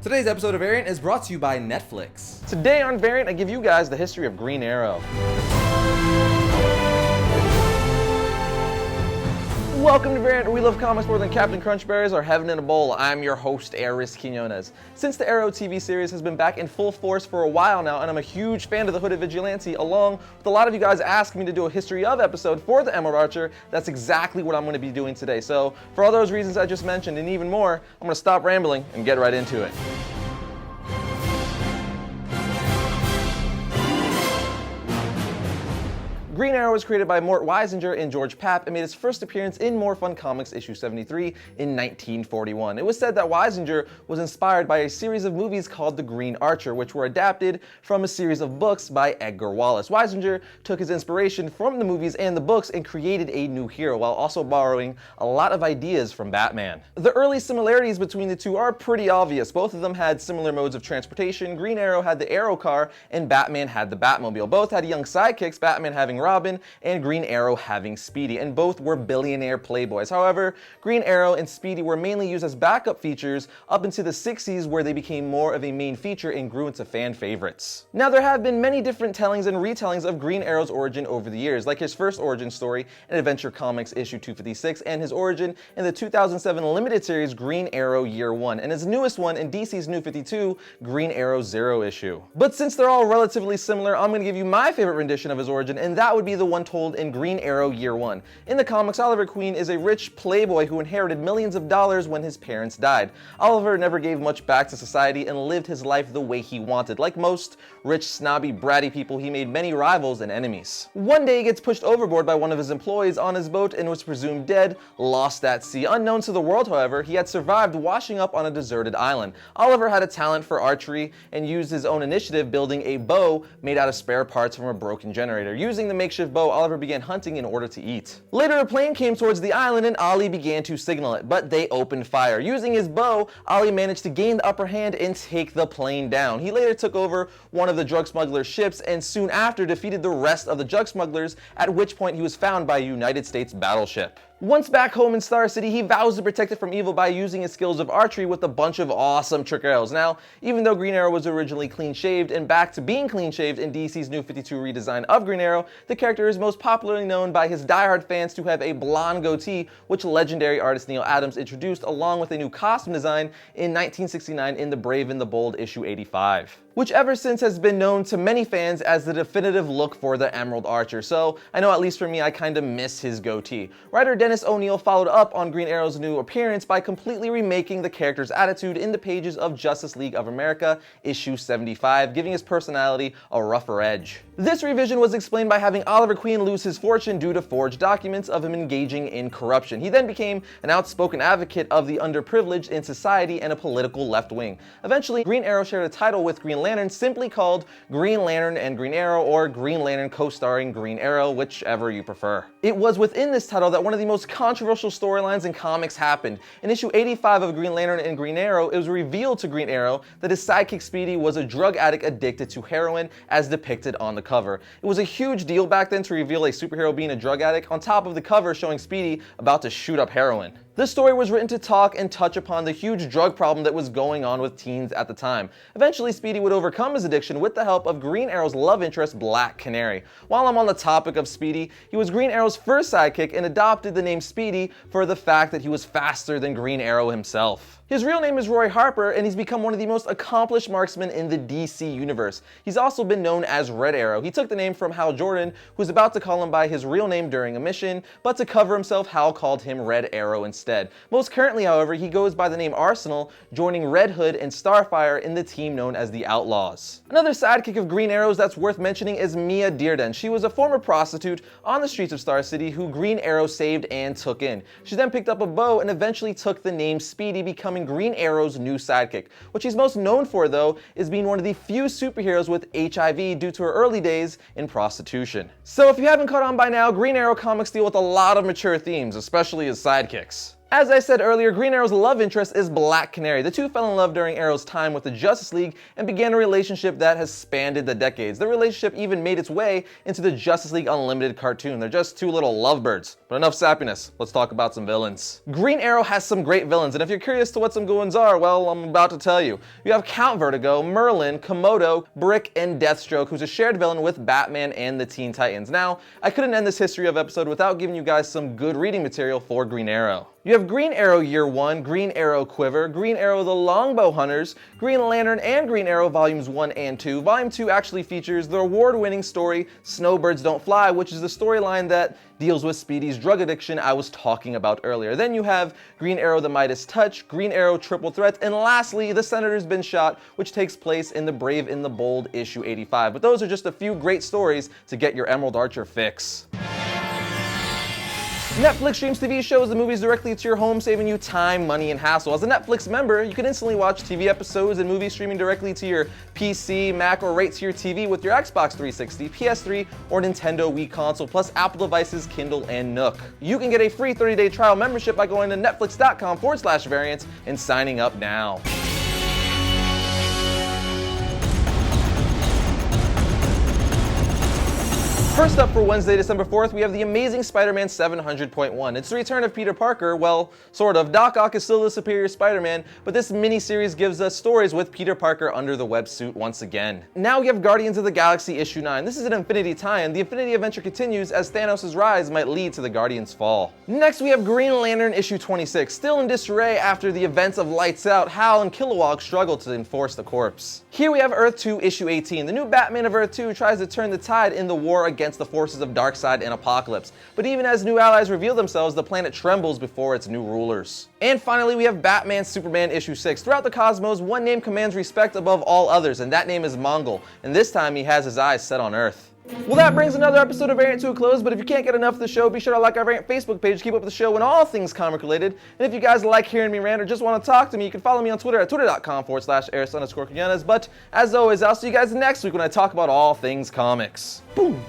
Today's episode of Variant is brought to you by Netflix. Today on Variant, I give you guys the history of Green Arrow. Welcome to Variant, where we love comics more than Captain Crunchberries or Heaven in a Bowl. I'm your host, Arris. Since the Arrow TV series has been back in full force for a while now, and I'm a huge fan of the Hooded Vigilante, along with a lot of you guys asking me to do a history of episode for the Emerald Archer, that's exactly what I'm going to be doing today. So, for all those reasons I just mentioned, and even more, I'm going to stop rambling and get right into it. Green Arrow was created by Mort Weisinger and George Papp and made its first appearance in More Fun Comics issue 73 in 1941. It was said that Weisinger was inspired by a series of movies called The Green Archer, which were adapted from a series of books by Edgar Wallace. Weisinger took his inspiration from the movies and the books and created a new hero, while also borrowing a lot of ideas from Batman. The early similarities between the two are pretty obvious. Both of them had similar modes of transportation. Green Arrow had the Arrow car, and Batman had the Batmobile. Both had young sidekicks, Batman having Robin and Green Arrow having Speedy, and both were billionaire playboys. However, Green Arrow and Speedy were mainly used as backup features up into the 60s, where they became more of a main feature and grew into fan favorites. Now, there have been many different tellings and retellings of Green Arrow's origin over the years, like his first origin story in Adventure Comics issue 256, and his origin in the 2007 limited series Green Arrow Year 1, and his newest one in DC's New 52, Green Arrow Zero issue. But since they're all relatively similar, I'm going to give you my favorite rendition of his origin, and that would be the one told in Green Arrow Year 1. In the comics, Oliver Queen is a rich playboy who inherited millions of dollars when his parents died. Oliver never gave much back to society and lived his life the way he wanted. Like most rich, snobby, bratty people, he made many rivals and enemies. One day he gets pushed overboard by one of his employees on his boat and was presumed dead, lost at sea. Unknown to the world, however, he had survived washing up on a deserted island. Oliver had a talent for archery and used his own initiative building a bow made out of spare parts from a broken generator. Using the makeshift bow, Oliver began hunting in order to eat. Later, a plane came towards the island and Ollie began to signal it, but they opened fire. Using his bow, Ollie managed to gain the upper hand and take the plane down. He later took over one of the drug smugglers' ships and soon after defeated the rest of the drug smugglers, at which point he was found by a United States battleship. Once back home in Star City, he vows to protect it from evil by using his skills of archery with a bunch of awesome trick arrows. Now, even though Green Arrow was originally clean-shaved and back to being clean-shaved in DC's New 52 redesign of Green Arrow, the character is most popularly known by his diehard fans to have a blonde goatee, which legendary artist Neil Adams introduced along with a new costume design in 1969 in The Brave and the Bold issue 85. Which ever since has been known to many fans as the definitive look for the Emerald Archer, so I know at least for me I kinda miss his goatee. Writer Dennis O'Neil followed up on Green Arrow's new appearance by completely remaking the character's attitude in the pages of Justice League of America issue 75, giving his personality a rougher edge. This revision was explained by having Oliver Queen lose his fortune due to forged documents of him engaging in corruption. He then became an outspoken advocate of the underprivileged in society and a political left wing. Eventually, Green Arrow shared a title with Green Lantern simply called Green Lantern and Green Arrow, or Green Lantern co-starring Green Arrow, whichever you prefer. It was within this title that one of the most controversial storylines in comics happened. In issue 85 of Green Lantern and Green Arrow, it was revealed to Green Arrow that his sidekick Speedy was a drug addict addicted to heroin, as depicted on the cover. It was a huge deal back then to reveal a superhero being a drug addict, on top of the cover showing Speedy about to shoot up heroin. This story was written to talk and touch upon the huge drug problem that was going on with teens at the time. Eventually, Speedy would overcome his addiction with the help of Green Arrow's love interest, Black Canary. While I'm on the topic of Speedy, he was Green Arrow's first sidekick and adopted the name Speedy for the fact that he was faster than Green Arrow himself. His real name is Roy Harper, and he's become one of the most accomplished marksmen in the DC universe. He's also been known as Red Arrow. He took the name from Hal Jordan, who was about to call him by his real name during a mission, but to cover himself, Hal called him Red Arrow instead. Most currently, however, he goes by the name Arsenal, joining Red Hood and Starfire in the team known as the Outlaws. Another sidekick of Green Arrow's that's worth mentioning is Mia Dearden. She was a former prostitute on the streets of Star City who Green Arrow saved and took in. She then picked up a bow and eventually took the name Speedy, becoming Green Arrow's new sidekick. What she's most known for, though, is being one of the few superheroes with HIV due to her early days in prostitution. So if you haven't caught on by now, Green Arrow comics deal with a lot of mature themes, especially his sidekicks. As I said earlier, Green Arrow's love interest is Black Canary. The two fell in love during Arrow's time with the Justice League and began a relationship that has spanned the decades. The relationship even made its way into the Justice League Unlimited cartoon. They're just two little lovebirds. But enough sappiness, let's talk about some villains. Green Arrow has some great villains, and if you're curious to what some good ones are, well, I'm about to tell you. You have Count Vertigo, Merlin, Komodo, Brick, and Deathstroke, who's a shared villain with Batman and the Teen Titans. Now, I couldn't end this history of episode without giving you guys some good reading material for Green Arrow. You have Green Arrow Year 1, Green Arrow Quiver, Green Arrow The Longbow Hunters, Green Lantern, and Green Arrow Volumes 1 and 2. Volume 2 actually features the award-winning story Snowbirds Don't Fly, which is the storyline that deals with Speedy's drug addiction I was talking about earlier. Then you have Green Arrow The Midas Touch, Green Arrow Triple Threat, and lastly, The Senator's Been Shot, which takes place in The Brave and the Bold issue 85. But those are just a few great stories to get your Emerald Archer fix. Netflix streams TV shows and movies directly to your home, saving you time, money, and hassle. As a Netflix member, you can instantly watch TV episodes and movies streaming directly to your PC, Mac, or right to your TV with your Xbox 360, PS3, or Nintendo Wii console, plus Apple devices, Kindle, and Nook. You can get a free 30-day trial membership by going to netflix.com/variants and signing up now. First up for Wednesday, December 4th, we have The Amazing Spider-Man 700.1. It's the return of Peter Parker, well, sort of. Doc Ock is still the superior Spider-Man, but this mini-series gives us stories with Peter Parker under the web suit once again. Now we have Guardians of the Galaxy issue 9. This is an Infinity tie-in. The Infinity adventure continues as Thanos' rise might lead to the Guardians' fall. Next we have Green Lantern issue 26. Still in disarray after the events of Lights Out, Hal and Kilowog struggle to enforce the corpse. Here we have Earth 2 issue 18. The new Batman of Earth 2 tries to turn the tide in the war against the forces of Darkseid and Apocalypse. But even as new allies reveal themselves, the planet trembles before its new rulers. And finally, we have Batman Superman issue 6. Throughout the cosmos, one name commands respect above all others, and that name is Mongol. And this time, he has his eyes set on Earth. Well, that brings another episode of Variant to a close, but if you can't get enough of the show, be sure to like our Variant Facebook page to keep up with the show and all things comic related. And if you guys like hearing me rant or just want to talk to me, you can follow me on Twitter at twitter.com/Arris_Quinones. But as always, I'll see you guys next week when I talk about all things comics. Boom!